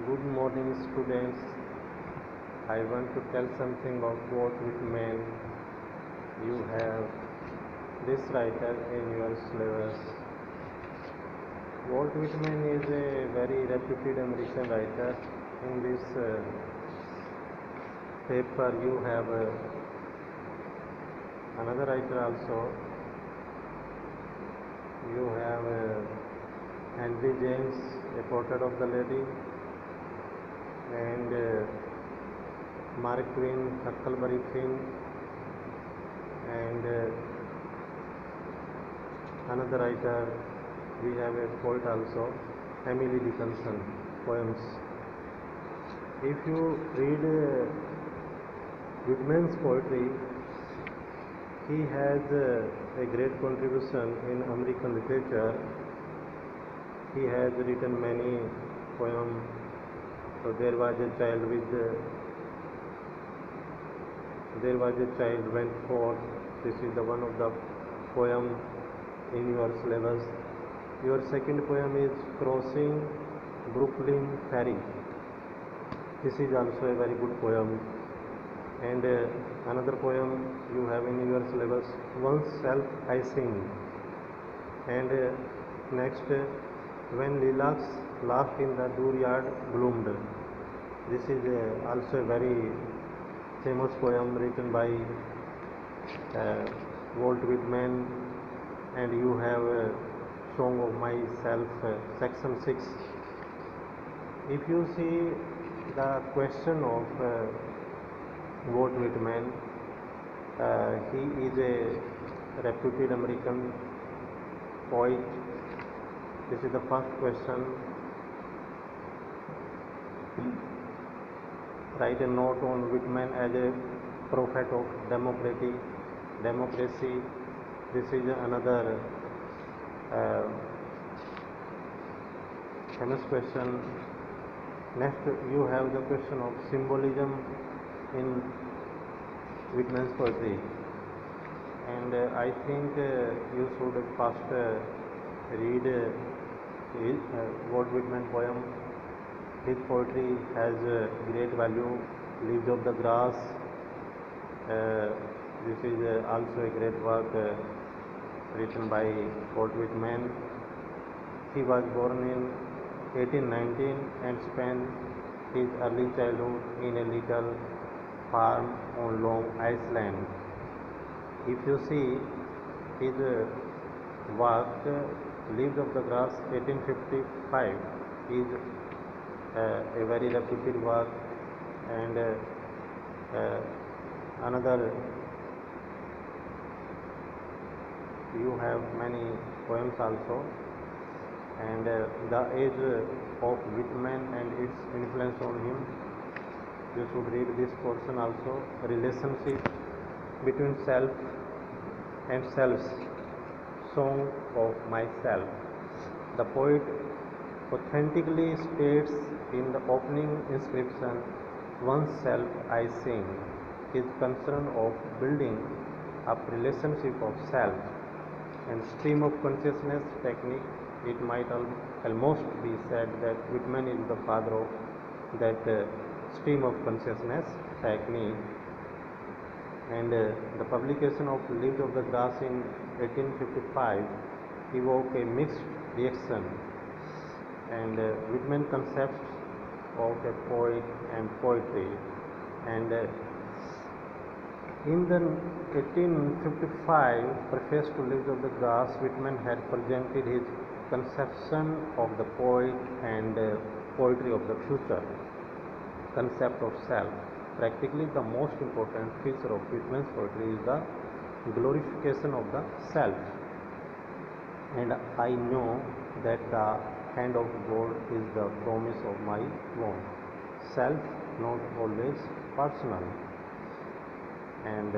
Good morning, students. I want to tell something about Walt Whitman. You have this writer in your syllabus. Walt Whitman is a very reputed American writer. In this paper, you have another writer also. You have Henry James, a portrait of the lady, and Mark Twain, Huckleberry Finn, and another writer. We have a poet also, Emily Dickinson poems. If you read Whitman's poetry, he has a great contribution in American literature. He has written many poems. So there was a child went forth. This is the one of the poem in your syllabus. Your second poem is Crossing Brooklyn Ferry. This is also a very good poem. And another poem you have in your syllabus, Oneself I Sing. And next, When Lilacs Laughed in the Dooryard Bloomed. This is also a very famous poem written by Walt Whitman. And you have Song of Myself, section 6. If you see the question of Walt Whitman, he is a reputed American poet. This is the first question. Write a note on Whitman as a prophet of democracy. This is another famous question. Next, you have the question of symbolism in Whitman's poetry. And I think you should first read Walt Whitman poem. His poetry has great value. Leaves of the Grass. This is also a great work written by Walt Whitman. He was born in 1819 and spent his early childhood in a little farm on Long Island. If you see his work, Leaves of the Grass 1855 is a very reputed work, and another you have many poems also, and the age of Whitman and its influence on him. You should read this portion also. Relationship between self and selves. Song of Myself. The poet authentically states in the opening inscription, Oneself I Sing. His concern of building up relationship of self and stream of consciousness technique. It might almost be said that Whitman is the father of that stream of consciousness technique. And the publication of Leaves of the Grass in 1855 evoked a mixed reaction. And Whitman concepts of a poet and poetry. And in the 1855 preface to Leaves of the Grass, Whitman had presented his conception of the poet and poetry of the future, concept of self. Practically the most important feature of Whitman's poetry is the glorification of the self. And I know that the hand of God is the promise of my own. Self not always personal. And